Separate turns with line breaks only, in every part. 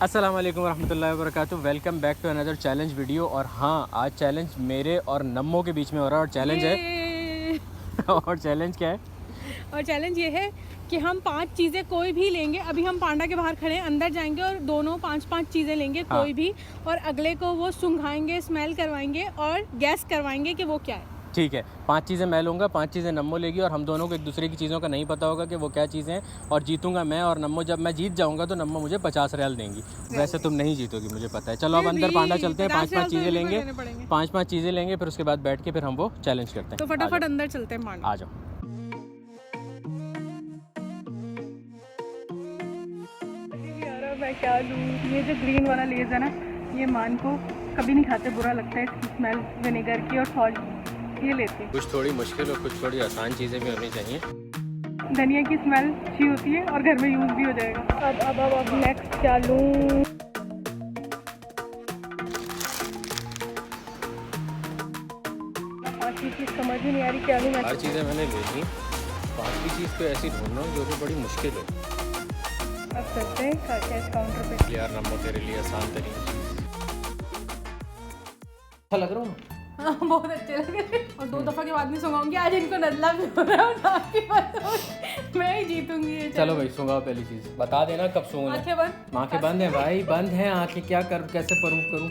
अस्सलाम वालेकुम रहमतुल्लाहि व बरकातुहू। Welcome back to another challenge video. और हाँ, आज चैलेंज मेरे और नम्मो के बीच में हो रहा है। और चैलेंज है और चैलेंज क्या है?
और चैलेंज ये है कि हम 5 चीज़ें कोई भी लेंगे। अभी हम पांडा के बाहर खड़े हैं, अंदर जाएंगे और दोनों 5-5 चीज़ें लेंगे।
हाँ।
कोई भी, और अगले को वो सूंघाएंगे, स्मेल करवाएंगे और गैस करवाएंगे कि वो क्या है।
ठीक है, 5 चीज़ें मैं लूँगा, 5 चीज़ें नम्मो लेगी और हम दोनों को एक दूसरे की चीज़ों का नहीं पता होगा कि वो क्या चीज़ें हैं। और जीतूंगा मैं और नम्मो। जब मैं जीत जाऊँगा तो नम्मो मुझे 50 रियाल देंगी। वैसे तुम नहीं जीतोगी, मुझे पता है। चलो अब अंदर पांडा चलते हैं। 5-5 चीज़ें लेंगे, 5-5 चीज़ें लेंगे, फिर उसके बाद बैठ के फिर हम वो चैलेंज करते हैं।
तो फटाफट अंदर चलते हैं पांडा।
आ जाओ।
मैं क्या लूँ? ये जो ग्रीन वाला लेज है ना, ये मान को कभी नहीं खाते, बुरा लगता है इसकी स्मेल विनेगर की। और सॉल्ट ये लेते हैं।
कुछ थोड़ी मुश्किल और कुछ थोड़ी आसान चीज़ें भी होनी चाहिए।
धनिया की स्मेल अच्छी होती है और घर में यूज़ भी हो जाएगा। अब नेक्स्ट क्या लूँ? चीज़ समझ ही नहीं आ रही क्या लूँ मैं।
हर चीज़ें मैंने ले ली, 5वीं चीज़ तो ऐसी ढूंढ रहा हूँ जो कि बड़ी मुश्किल हो।
अब करते हैं कैश काउंटर पे।
यार नम्मो तेरे लिए आसान तरीन चीज़। अच्छा लग रहा हूँ।
हाँ, बहुत अच्छे लग रहे हैं। और 2 दफ़ा के बाद नहीं सुनाऊंगी। आज इनको नजला भी हो रहा है और आपके पास मैं ही जीतूंगी ये।
चलो भाई सूंघाओ। पहली चीज़ बता देना कब सूंघना।
आंखें बंद।
आंखें बंद है भाई, बंद है आंखें। क्या कर, कैसे प्रूफ करूँ?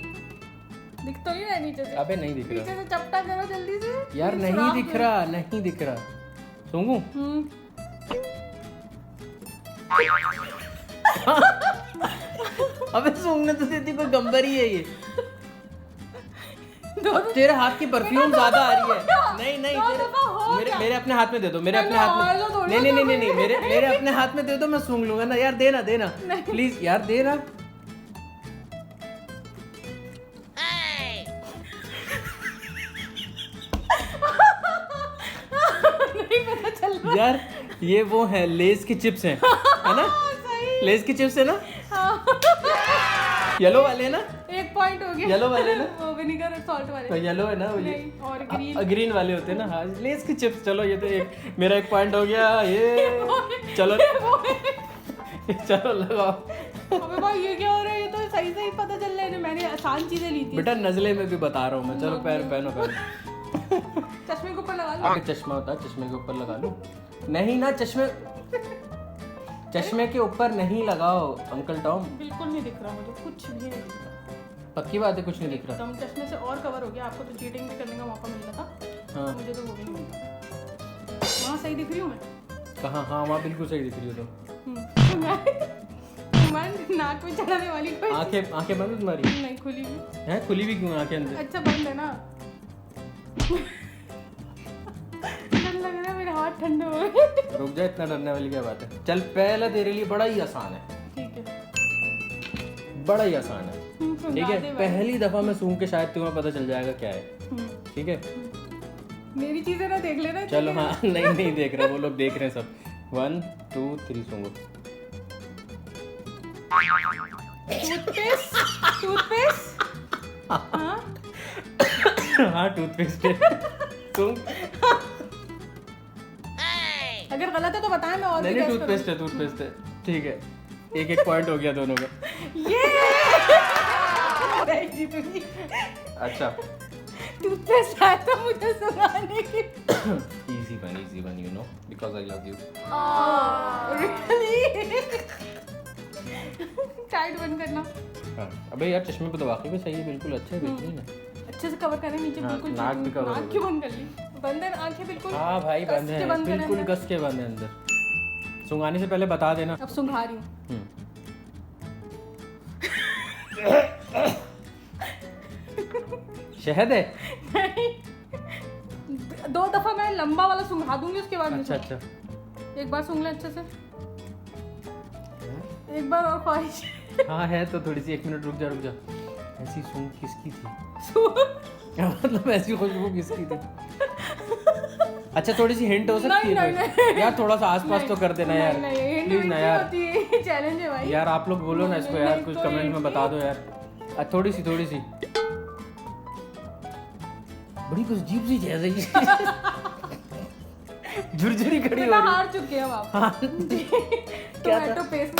दिख तो नहीं रहा नीचे से?
अबे नहीं दिख
नीचे
रहा
से चपटा करो जल्दी से
यार। नहीं दिख रहा, नहीं दिख रहा। सूंघूं? अबे सूंघने तो देती, कोई गंबर ही है ये। तेरे हाथ की परफ्यूम ज्यादा आ रही है। नहीं नहीं, मेरे अपने हाथ में दे दो। मेरे अपने हाथ में नहीं नहीं नहीं नहीं, मेरे अपने हाथ में दे दो, मैं सूंघ लूंगा ना यार। देना देना प्लीज यार, देना।
नहीं पता चल रहा
यार ये वो है, लेस की चिप्स हैं, है ना? लेस की चिप्स है ना? येलो वाले ना?
1 पॉइंट हो गया।
येलो वाले ना?
वो विनेगर और सॉल्ट वाले।
तो येलो है ना वो? ये
और ग्रीन।
ग्रीन वाले होते हैं ना। हाँ, लेस की चिप्स। चलो ये तो मेरा 1 पॉइंट हो गया। ये चलो चलो लगाओ।
अबे भाई ये क्या हो रहा है? ये तो सही सही पता चल रहा है। मैंने आसान चीजें ली थी
बेटा, नजले में भी बता रहा हूँ मैं। चलो पहनो पहनो।
चश्मे के ऊपर लगा लो।
अबे चश्मा होता है, चश्मे के ऊपर लगा लो। नहीं ना, चश्मे के ऊपर नहीं लगाओ अंकल टॉम।
बिल्कुल नहीं दिख रहा मुझे, कुछ भी नहीं दिख रहा।
पक्की बात है, कुछ नहीं दिख रहा।
तुम चश्मे से और कवर हो गया। आपको तो चीटिंग भी करने का मौका मिल रहा था।
हाँ।
मुझे तो वो भी नहीं मिला। वहाँ सही दिख रही हूँ मैं?
कहाँ? हाँ वहाँ बिल्कुल सही दिख रही हो
मैं नाक में चढ़ाने वाली कोई
आंखें बंद है तुम्हारी?
नहीं, खुली भी
है। खुली भी क्यों आंखें अंदर?
अच्छा बंद है ना। डर लग रहा है, मेरे हाथ ठंडे हो गए।
रुक जा, इतना डरने वाली क्या बात है? चल पहला तेरे लिए बड़ा ही आसान है।
ठीक है,
बड़ा ही आसान है। ठीक है, पहली दफा मैं सूंघ के शायद तुम्हें पता चल जाएगा क्या है। ठीक है,
मेरी चीजें ना देख लेना।
चलो। हाँ नहीं देख रहे, वो लोग देख रहे हैं सब। 1 2 3 सूंघो।
टूथपेस्ट। हाँ
हाँ टूथपेस्ट है। सूंघ।
अगर गलत है तो बताएं, मैं और भी
नहीं
guess
टूथपेस्ट है। ठीक है, 1-1 पॉइंट हो गया दोनों का।
नहीं जीतूंगी।
अच्छा
टूथपेस्ट आया था मुझे सुनाने की।
easy one, you know, because I love you.
Really? Tight बंद करना।
हाँ, अबे यार चश्मे पे तो वाकई में सही है, बिल्कुल अच्छा है, बेहतरीन है।
अच्छे से कवर करें नीचे।
हाँ,
बिल्कुल
नाक भी cover हो
नाक क्यों बंद कर ली? बंद है आंखें बिल्कुल।
हाँ भाई बंद है, बिल्कुल कस के बंद है अंदर। सुंघाने से पहले बता देना।
अब सुंघा रही हूँ।
शहद है?
नहीं, 2 दफा मैं लंबा वाला सुंघा दूंगी, उसके बाद
अच्छा।
एक बार सूंघ ले अच्छे से। एक बार और ख्वाहिश।
हाँ है तो थोड़ी सी। 1 मिनट रुक जा। ऐसी सूंघ किसकी थी? मतलब ऐसी खुशबू किसकी थी? अच्छा थोड़ी सी हिंट हो सकती है?
नहीं।
यार थोड़ा सा आसपास तो कर देना यार, प्लीज ना यार।
चैलेंज है भाई
यार आप लोग बोलो ना इसको यार, कुछ कमेंट में बता दो यार। थोड़ी सी बड़ी कुछ अजीब सी चीज है। झुरझुरी खड़ी हो रही।
हार चुके हैं आप।
क्या
टोमेटो पेस्ट।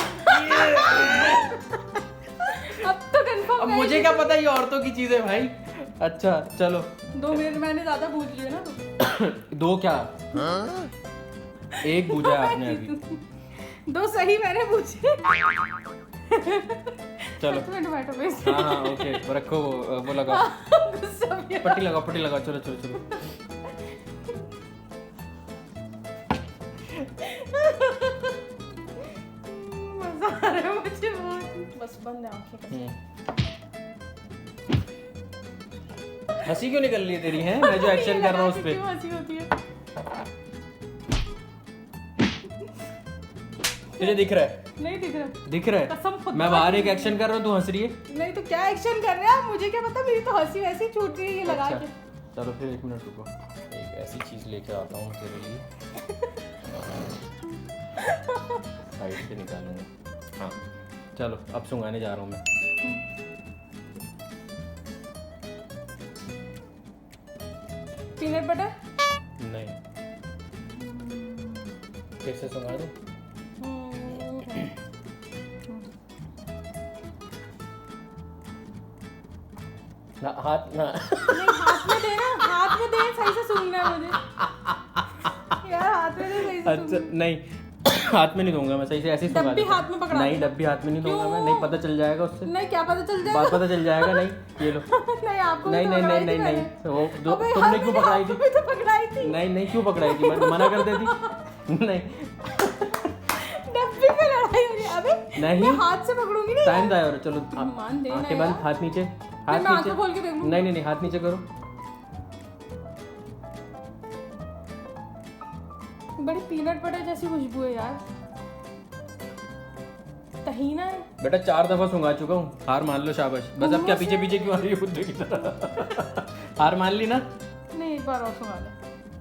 अब मुझे क्या पता ये औरतों की चीज है भाई। अच्छा चलो
2 मिनट मैंने ज्यादा पूछ लिया ना तो।
2 क्या? एक पूछा आपने अभी।
2 सही मैंने पूछे।
चलो
सच में टमाटो पेस्ट।
हाँ ओके रखो वो लगाओ,
गुस्सा भी आ-
पट्टी लगाओ चलो चलो चलो।
मजा आ रहा है मुझे बहुत। बस बंद है आंखें।
हंसी क्यों निकल रही है तेरी? है मैं जो एक्शन कर रहा हूँ उस पे
क्यों हंसी होती है?
तुझे दिख रहा है?
नहीं दिख रहा।
दिख रहा है?
कसम खुदा
मैं बाहर एक एक्शन कर रहा हूँ, तू हंस रही है।
नहीं तो क्या एक्शन कर रहे हैं आप? मुझे क्या पता, मेरी तो हंसी वैसे ही छूट रही है ये लगा
अच्छा,
के।
चलो फिर 1 मिनट रुको, एक ऐसी चीज लेके आता हूँ तेरे लिए। साइड से निकालूंगा। हाँ चलो अब सुंघाने जा रहा हूँ मैं।
Peanut butter.
नहीं, फिर से सुंघा दूँ? ना हाथ ना
नहीं हाथ में दे ना, हाथ में दे, सही से सूंघना है मुझे यार, हाथ में दे सही से
अच्छा नहीं हाथ में नहीं दूंगा मैं, सही से ऐसे ही सुंघा
डब्बी
देता हूँ।
हाथ में पकड़ा
नहीं
देना।
डब्बी हाथ में नहीं दूंगा मैं,
क्यों?
नहीं पता चल जाएगा उससे।
नहीं क्या पता चल
बात
जाएगा?
पता चल जाएगा। नहीं ये लो।
नहीं आपको भी
नहीं
तो
नहीं
पकड़ाई
नहीं
थी
नहीं
मैंने।
वो
अबे
तुमने
हाँ,
क्यों
मैंने
पकड़ाई थी?
आपको भी तो पकड़ाई थी।
नहीं नहीं क्यों पकड़ाई थी? मैं मना कर देती। नहीं
डब्बी में लड़ाई हो रही है। अबे
नहीं।
मैं हाथ से पकड़ूंगी नहीं।
टाइम था और चलो
मान देना
आंखें बंद,
यार।
हाथ नीचे,
फिर
हाथ
मैं
नीचे।
आंखें खोल के देख लूं।
नहीं नहीं नहीं हाथ नीचे करो।
बड़ी पीनट बटर जैसी खुशबू है यार। तहीना है।
बेटा 4 दफा सुंघा चुका हूँ, हार मान लो, शाबाश। बस अब क्या पीछे पीछे क्यों आ रही है बुद्धू की तरह? हार मान ली ना?
नहीं एक बार और सुना दे।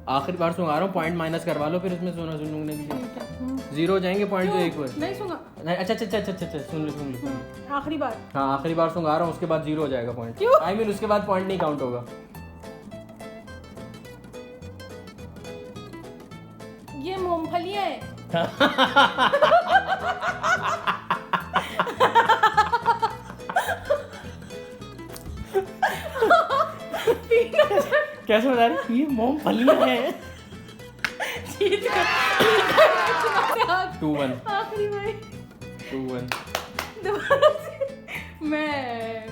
आखिरी बार सुंघा रहा हूँ, पॉइंट माइनस करवा लो फिर उसमें सुना सुनूंगे भी।
ठीक है।
0 हो जाएंगे पॉइंट तो
क्यों?
एक बार।
नहीं सुना।
नहीं अच्छा अच्छा अच्छा अच्छा अच्छा सुन लो।
आखिरी बार।
हाँ आखिरी बार सुंघा रहा हूँ, उसके बाद 0 हो जाएगा पॉइंट।
क्यों?
आई मीन उसके बाद पॉइंट नहीं काउंट होगा।
ये मूंगफलियां हैं।
कैसे बता रही? ये मूंगफलियां हैं। 2-1
आखिरी बार
2-1
दोबारा से।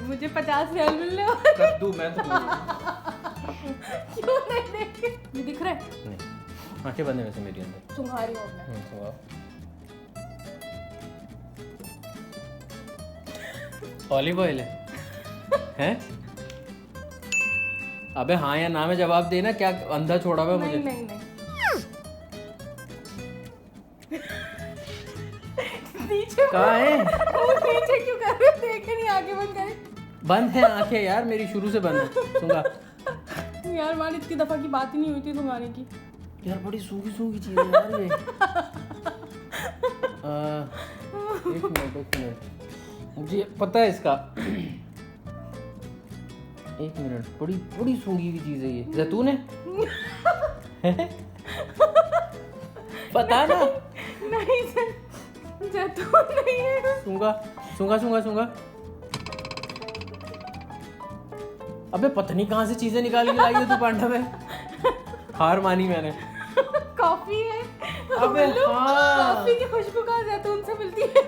मुझे 50 रियल मिलने वाले।
कर दूं मैं तो।
क्यों नहीं देखे? ये दिख रहा है?
नहीं आंखें बंद है वैसे मेरी अंदर।
तुम्हारी हो मैं।
सुंघाओ। ऑलिव ऑयल है? अबे हाँ या ना में जवाब देना, क्या अंधा छोड़ा हुआ है मुझे?
नहीं नहीं नहीं। नीचे
कहाँ है?
वो नीचे क्यों कर रहे हो? देखे नहीं, आगे बंद करे।
बंद है आंखें यार मेरी, शुरू से बंद है। सुंघा
यार मान इतनी दफा की बात ही नहीं हुई थी तुम्हारे की।
यार बड़ी सूखी सूखी चीज है यार ये। एक मिनट मुझे पता है इसका। 1 मिनट, बड़ी बड़ी सूंघी हुई चीज है ये। जैतून है? पता ना।
नहीं जैतून नहीं है।
सूंघा सूंघा सूंघा सूंघा। अबे पता नहीं कहाँ से चीजें निकाल के लाई है तू पांडा में। हार मानी मैंने।
कॉफी है।
अबे हाँ।
कॉफी की खुशबू कहाँ जैतून से मिलती है?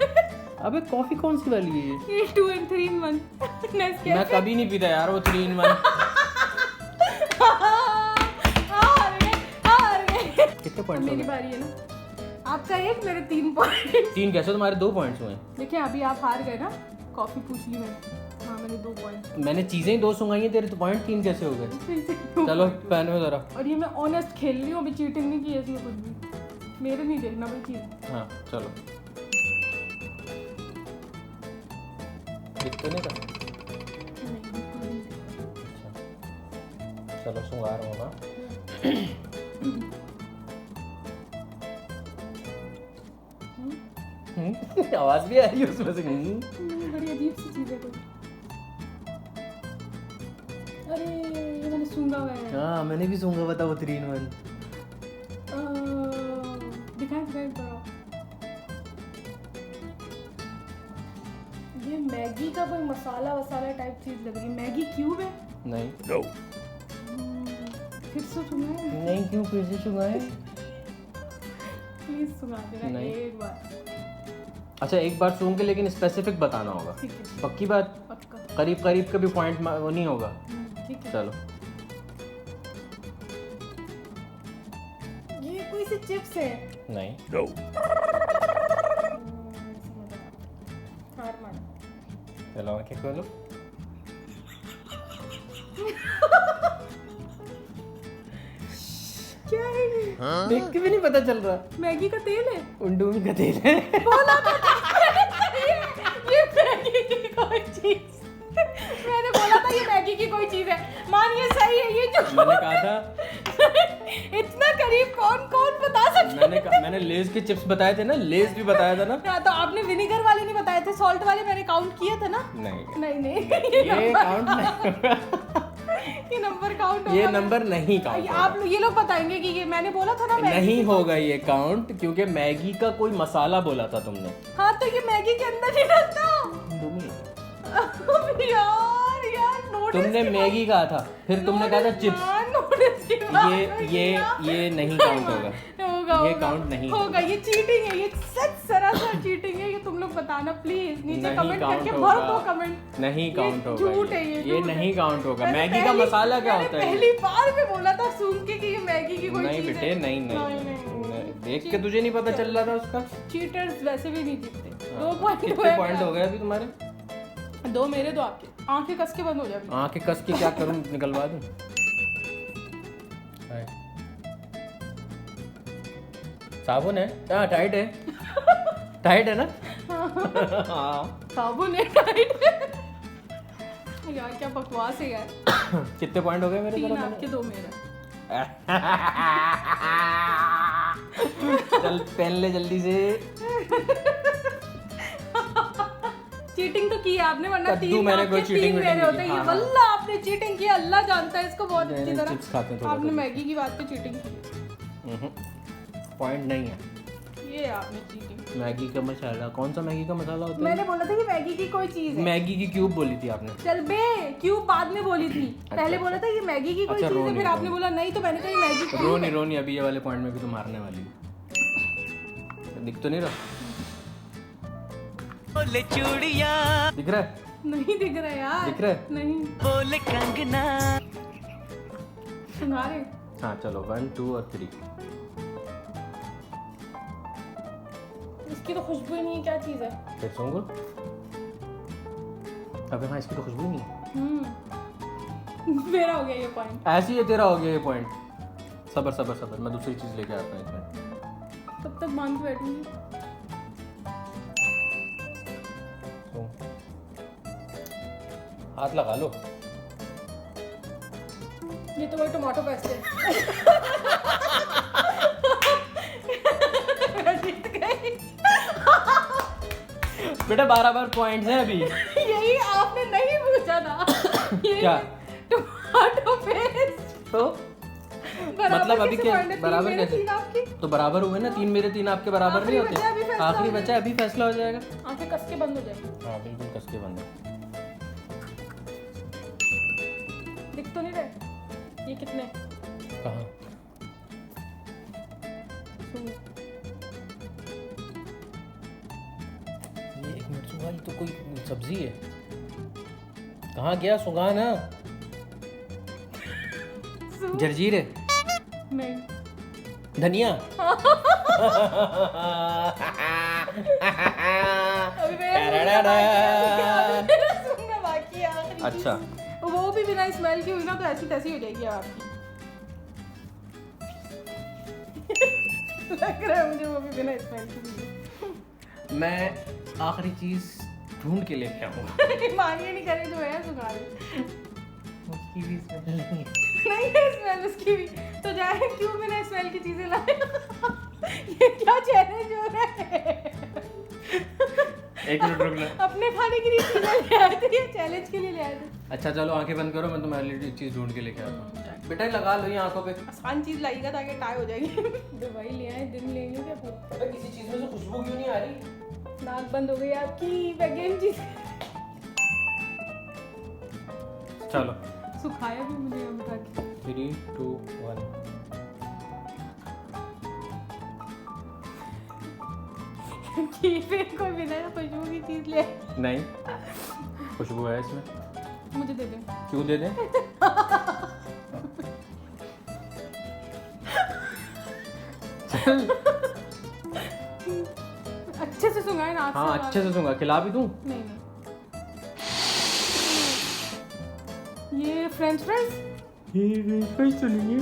अबे कॉफी कौन सी वाली है ये?
ये 2 and 3 in 1 Nescafe।
मैं कभी नहीं पीता यार वो 3 in 1।
हार गए।
कितने पॉइंट्स हो
मेरी
गए?
बारी है ना। आपका 1 मेरे 3 पॉइंट।
3 कैसे? तुम्हारे 2 पॉइंट्स हुए।
देखिए अभी आप हार गए ना। कॉफी पूछ ली मैंने। हाँ मैंने 2 पॉइंट।
मैंने चीजें ही 2 सुंघाई हैं, तेरे तो पॉइंट 3 कैसे हो गए? चलो पहन में जरा।
और ये मैं ऑनेस्ट खेल रही हूँ, अभी चीटिंग नहीं की है इसमें कुछ भी। मेरे नहीं देखना भाई चीज।
हाँ चलो दिख तो नहीं रहा। अच्छा चलो सुंघा रहा हूँ ना। आवाज भी आ रही है उसमें से।
बड़ी अजीब सी चीज है कोई। अरे ये मैंने सूंघा हुआ है।
हाँ मैंने भी सूंघा हुआ था वो 3 in 1।
दिखाएं दिखाएं करो। ये मैगी का कोई मसाला वसाला टाइप चीज लग रही है। मैगी क्यूब है?
नहीं
फिर से सुनाए?
नहीं, क्यों फिर से चुकाए?
प्लीज सुना देना
नहीं।
एक बार।
अच्छा एक बार सूंघ के, लेकिन स्पेसिफिक बताना होगा।
ठीक है,
पक्की बात?
पक्का।
करीब करीब का भी पॉइंट वो नहीं होगा।
ठीक है।
चलो
ये कोई सी चिप्स है?
नहीं।
हार मान।
चलो आंखें खोलो।
क्या है ये?
देख के भी नहीं पता चल रहा।
मैगी का तेल है?
उंडूमी का तेल है।
बोला तो था ये मैगी की कोई चीज। मैंने बोला था ये मैगी की कोई चीज है। मानिए सही है ये जो
मैंने कहा था।
इतना करीब कौन कौन बता सकता है?
मैंने लेज के चिप्स बताए थे ना, लेज भी बताया था ना।
हाँ, तो आपने विनेगर वाले नहीं बताए थे, सॉल्ट वाले मैंने काउंट किए थे ना।
नहीं
नहीं
ये काउंट नहीं।
ये नंबर काउंट
ये नंबर नहीं काउंट
आप ये लोग बताएंगे कि ये मैंने बोला था ना मैगी।
नहीं होगा ये काउंट, क्योंकि मैगी का कोई मसाला बोला था तुमने।
हाँ तो ये मैगी के अंदर ही रहता। यार यार नोटिस
तुमने मैगी कहा था, फिर तुमने कहा था चिप्स। ये नहीं काउंट होगा। ये काउंट नहीं
होगा। ये चीटिंग है, ये सच सरासर चीटिंग है। ये तुम लोग बताना प्लीज, नीचे
नहीं
कमेंट
काउंट
करके
होगा।
भर दो कमेंट।
नहीं काउंट होगा।
झूठ है ये झूठ है।
नहीं काउंट होगा।
मैंने
मैगी का मसाला क्या होता है?
पहली बार में बोला था सुन के कि ये मैगी की कोई
नहीं
चीज
बेटे,
है।
नहीं। देख के तुझे नहीं पता चल रहा था उसका?
चीटर्स वैसे भी नहीं जीतते। 2 पॉइंट
कितने पॉइंट हो गए अभी तुम्हारे?
2 मेरे 2 आपके। आंखें कस के बंद हो जाएगी।
आंखें कस के क्या करूं, निकलवा दूं? साबुन है? हाँ टाइट है। टाइट है ना? हाँ
साबुन है टाइट है। यार क्या बकवास है यार।
कितने पॉइंट हो गए मेरे?
3 आपके 2 मेरे।
चल पहन ले जल्दी से।
चीटिंग तो की है आपने, वरना
कद्दू
3
मैंने कोई
आपके
cheating
3 मेरे
नहीं
होते।
की।
ये
हाँ,
वल्ला आपने चीटिंग की, अल्लाह जानता है इसको बहुत अच्छी तरह।
चिप्स खाते हैं थोड़ा
आपने
थोड़ा।
मैगी की बात पे चीटिंग की।
पॉइंट नहीं है।
ये आपने चीटिंग।
मैगी का मसाला कौन सा? मैगी का मसाला होता है?
मैंने बोला था कि मैगी की कोई चीज है।
मैगी की क्यूब बोली थी आपने।
चल बे, क्यों बाद में बोली थी? पहले बोला था ये मैगी की कोई
अच्छा,
चीज है,
रोनी,
फिर आपने बोला नहीं, तो मैंने कहा ये मैगी की।
रोनी अभी ये वाले पॉइंट में भी तो मारने वाली है। दिख तो नहीं रहा?
बोले चूड़िया
दिख रहा है?
नहीं दिख रहा यार।
दिख रहा है?
नहीं
बोले कंगना।
सुना रहे।
हाँ चलो 1 2 और 3।
इसकी तो खुशबू ही नहीं है, क्या चीज है?
फिर सूंघो। अबे हाँ, इसकी तो खुशबू नहीं है।
मेरा हो गया ये पॉइंट।
ऐसे ही है, तेरा हो गया ये पॉइंट। सबर मैं दूसरी चीज लेके आता हूँ इसमें।
तब तक मान के बैठूंगी।
हाथ लगा लो।
ये तो वही टमाटो पेस्ट है। मैं जीत गई।
बेटा 12 पॉइंट्स हैं अभी।
यही आपने नहीं पूछा था। यही
क्या?
Tomato paste.
तो मतलब अभी क्या बराबर
मेरे
कैसे?
3 आपके।
तो बराबर हुए ना, 3 मेरे 3 आपके बराबर नहीं
आखिरी बचा, अभी
होते?
फैसला
आखिरी
हो
बचा, अभी फैसला हो जाएगा।
आंखें कस के बंद हो जाएगी।
हाँ बिल्कुल कस के बंद है।
दिख तो नहीं रहे ये कितने?
कहाँ?
सुन।
ये 1 मिनट सुगा, ये तो कोई सब्जी है। कहाँ गया सुगा ना?
सुन।
जर्जीर है?
नहीं।
धनिया?
अभी मेरा सुनना बाकी है आखिरी चीज़।
अच्छा
वो भी बिना स्मेल की हुई ना तो ऐसी तैसी हो जाएगी आपकी। लग रहा है मुझे वो भी बिना स्मेल की हुई।
मैं आखिरी चीज ढूंढ के लेके आऊंगा।
मानिए नहीं करे जो है सुखा रहे।
उसकी भी स्मेल नहीं है।
नहीं है स्मेल उसकी भी, तो जाए क्यों बिना स्मेल की चीजें लाए? ये क्या चैलेंज हो रहा है?
1 मिनट रुक ले।
अपने खाने के लिए चीजें ले आए थे, ये चैलेंज के लिए ले आए थे।
अच्छा चलो आंखें बंद करो, मैं तुम्हारे लिए चीज ढूंढ के लेके आता हूँ। बेटा लगा लो ये आंखों पे।
आसान चीज लाइएगा ताकि टाई हो जाएगी। दवाई ले आए, दिन लेंगे क्या पूरा?
अबे किसी चीज में से खुशबू क्यों नहीं आ रही?
नाक बंद हो गई आपकी। वैगन चीज
चलो
सुखाया भी मुझे उठा के।
3 2 1
कि फिर कोई बिना खुशबू की चीज ले।
नहीं, खुशबू है इसमें,
मुझे दे दे।
क्यों दे दें? चल
अच्छे से सुंघाए ना।
हाँ अच्छे से सूंघा, खिला भी दूं?
नहीं नहीं। ये फ्रेंच फ्राइज।
ये फ्रेंच तो नहीं है।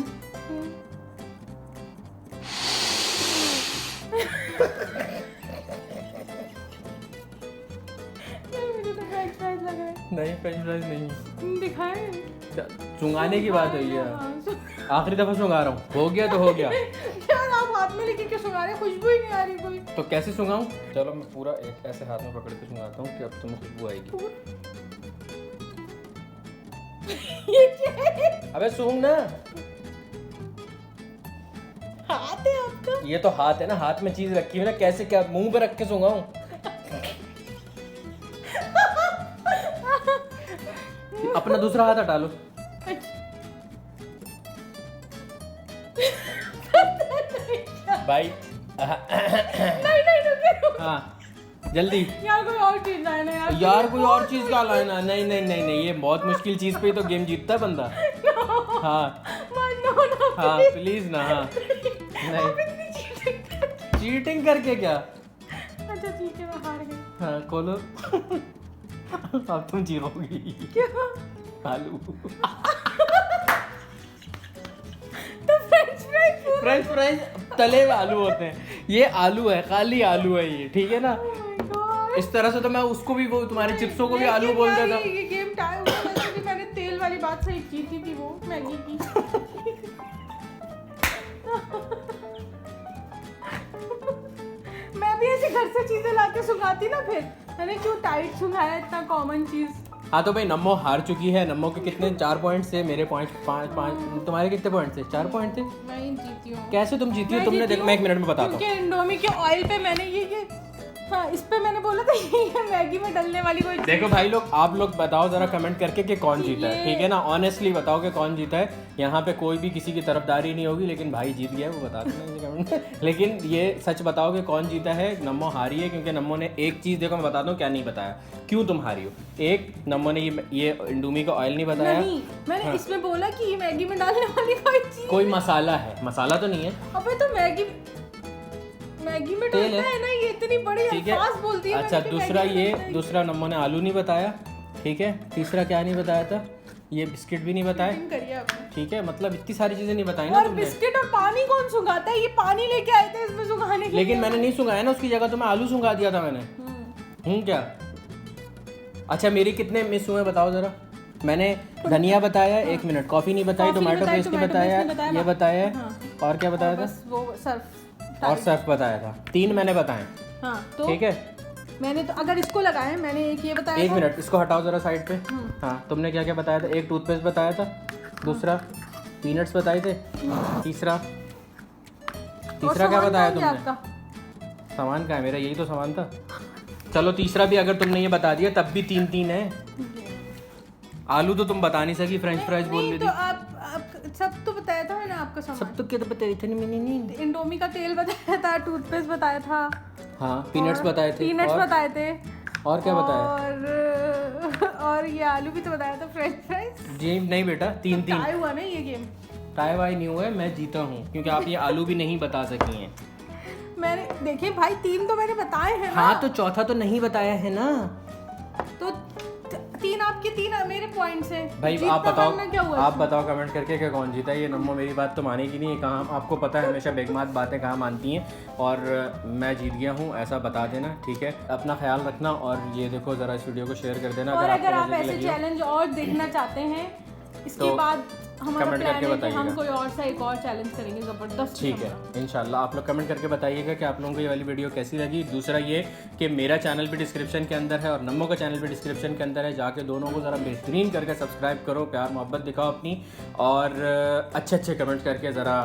मुझे तो फ्रेंच फ्राइज लग रहा है।
नहीं फ्रेंच फ्राइज नहीं है।
दिखाए।
सूंघाने की बात हुई है,
हाँ,
आखिरी दफा सूंघा रहा हूँ, हो गया तो हो गया।
यार आप हाथ में लेके क्यों सुंघा रहे हैं? खुशबू ही नहीं आ रही कोई।
तो कैसे सूंघाऊं? चलो मैं पूरा एक ऐसे हाथ में पकड़ के सूंघाता हूँ कि अब तुम्हें खुशबू आएगी।
ये क्या है?
अबे सूंघ ना।
हाथ है आपका?
ये तो हाथ है ना, हाथ में चीज रखी हुई ना, कैसे क्या मुंह पे रख के सूंघाऊं? अपना दूसरा हाथ हटा लो। भाई
नहीं नहीं रुकिए।
हाँ जल्दी
यार कोई और चीज लाए ना यार।
यार, कोई और चीज का लाना। नहीं नहीं नहीं नहीं, ये बहुत मुश्किल चीज पे ही तो गेम जीतता है बंदा। हाँ
नो
हाँ प्लीज ना। हाँ नहीं, चीटिंग करके क्या?
अच्छा ठीक है, मैं हार गई।
हाँ खोलो। अब तुम जीरोगी।
क्या?
आलू।
तो फ्रेंच फ्राइज।
फ्रेंच फ्राइज तले हुए आलू होते हैं, ये आलू है, खाली आलू है ये, ठीक है ना? इस तरह से तो मैं उसको भी, वो तुम्हारे चिप्सों को भी आलू बोल देता।
ये गेम टाइम हुआ, वैसे भी मैंने तेल वाली बात सही जीती थी, वो मैगी की। मैं भी ऐसे घर से चीजें लाके सुखाती ना, फिर मैंने क्यों टाइट सुखाया इतना कॉमन चीज।
हाँ तो भाई नम्मो हार चुकी है। नम्मो के कितने 4 पॉइंट से, मेरे पॉइंट 5। तुम्हारे कितने पॉइंट थे? 4 पॉइंट थे।
मैं ही जीती हूँ।
कैसे तुम जीती हो?
मैं
तुमने
जीती
देख, मैं 1 मिनट में बताता हूँ।
क्योंकि इंडोमी के ऑयल पे मैंने ये हाँ, इस पे मैंने बोला था ये मैगी में डलने वाली कोई चीज़।
देखो भाई लोग, आप लोग बताओ जरा कमेंट करके कि कौन जीता है, ठीक है ना? ऑनेस्टली बताओ कि कौन जीता है। यहाँ पे कोई भी किसी की तरफदारी नहीं होगी, लेकिन भाई जीत गया है वो बता देना कमेंट में। लेकिन ये सच बताओ कि कौन जीता है। नम्मो हारी है क्योंकि नम्मो ने एक चीज़, देखो मैं बताता हूँ क्या नहीं बताया, क्यों तुम हारी हो। एक, नम्मो ने ये इंडोमी का ऑयल नहीं बताया।
नहीं, मैंने इसमें बोला कि ये मैगी में डालने वाली कोई चीज।
कोई मसाला है, मसाला तो नहीं है।
अबे तो मैगी में
तेल
डालता है ना, ये इतनी बड़ी
ठीक है।
अल्फाज बोलती है।
अच्छा
मैंने कि
दूसरा
मैगी में
ये,
डालता है।
दूसरा नम्मो ने आलू नहीं बताया, ठीक है। तीसरा क्या नहीं बताया था? ये बिस्किट भी नहीं बताया,
Cheating करिए आपने।
ठीक है। मतलब इतनी सारी चीजें नहीं बताई ना
और
तुमने।
बिस्किट और पानी कौन सुंघाता है? ये पानी लेके आए थे इसमें सुंघाने के
लेकिन
लिए।
मैंने नहीं सुंघाया ना, उसकी जगह तो मैं आलू सुंघा दिया था मैंने। हूँ क्या? अच्छा मेरी कितने मिस हुए बताओ जरा। मैंने धनिया बताया, 1 मिनट, कॉफी नहीं बताई, टोमेटो पेस्ट नहीं बताया, ये बताया, और क्या बताया था?
बस वो सर्फ।
और सर्फ बताया था। 3 मैंने बताए,
हाँ तो
ठीक है।
मैंने तो अगर इसको लगाया, मैंने एक ये बताया
1
था।
मिनट, इसको हटाओ जरा साइड पे। हाँ तुमने क्या क्या बताया था? एक टूथपेस्ट बताया था, दूसरा पीनट्स बताए थे, तीसरा
और
क्या
सामान
बताया
कौन दिया
तुमने?
आपका?
सामान का है मेरा, यही तो सामान था। चलो तीसरा भी अगर तुमने ये बता दिया तब भी 3-3 है। आलू तो तुम बता नहीं सकी, फ्रेंच फ्राइज बोल
नहीं
रही
तो
थी।
आप सब तो बताया था मैंने आपका सामान।
सब तो क्या तो बताई थी मैंने नहीं।
इंडोमी का तेल बताया था, टूथपेस्ट बताया था,
हाँ पीनट्स बताए थे,
पीनट्स बताए थे,
और क्या बताया?
और ये आलू भी तो बताया था, फ्रेंच फ्राइज।
जी नहीं बेटा, 3-3
टाई हुआ ना ये गेम।
टाई वाई नहीं हुआ है, मैं जीता हूँ क्योंकि आप ये आलू भी नहीं बता सकी हैं।
मैंने देखिए भाई 3 तो मैंने बताए हैं ना।
हाँ तो चौथा तो नहीं बताया है ना।
तो 3 आपके 3 मेरे पॉइंट्स हैं।
भाई
जीतना
आप बताओ,
हारना क्या हुआ
आप
इसमें?
बताओ कमेंट करके कि कौन जीता है। ये नम्मो मेरी बात तो मानेगी नहीं, कहाँ आपको पता है हमेशा बेगमात बातें कहाँ मानती हैं। और मैं जीत गया हूँ ऐसा बता देना, ठीक है। अपना ख्याल रखना और ये देखो ज़रा इस वीडियो को शेयर कर देना
और अगर आप
मजे की
ऐसे
लगी हो।
चैलेंज और देखना चाहते हैं, इसके
तो
बाद हमारा
कमेंट
प्लान
करके
है कि
बताइएगा।
हम कोई और सा एक और चैलेंज करेंगे जबरदस्त।
ठीक है इंशाल्लाह। आप लोग कमेंट करके बताइएगा कि आप लोगों को ये वाली वीडियो कैसी लगी। दूसरा ये कि मेरा चैनल भी डिस्क्रिप्शन के अंदर है और नम्मो का चैनल भी डिस्क्रिप्शन के अंदर है, जाके दोनों को ज़रा बेहतरीन करके सब्सक्राइब करो, प्यार मोहब्बत दिखाओ अपनी, और अच्छे अच्छे कमेंट करके ज़रा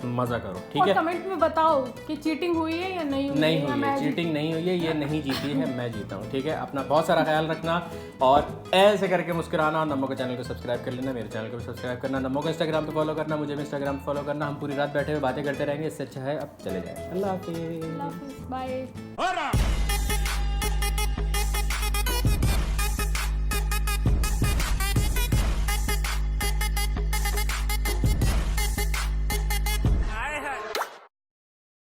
मज़ा करो, ठीक
और
है।
कमेंट में बताओ कि चीटिंग हुई है या नहीं हुई
नहीं
है, या
हुई
मैं
है, चीटिंग नहीं हुई है, ये नहीं जीती है, मैं जीता हूँ, ठीक है। अपना बहुत सारा ख्याल रखना और ऐसे करके मुस्कुराना। और नमो के चैनल को सब्सक्राइब कर लेना, मेरे चैनल को भी सब्सक्राइब करना, नमो को इंस्टाग्राम पे फॉलो करना, मुझे भी इंस्टाग्राम पे फॉलो करना। हम पूरी रात बैठे हुए बातें करते रहेंगे, इससे अच्छा है अब चले जाएं। अल्लाह हाफिज़।
बाय।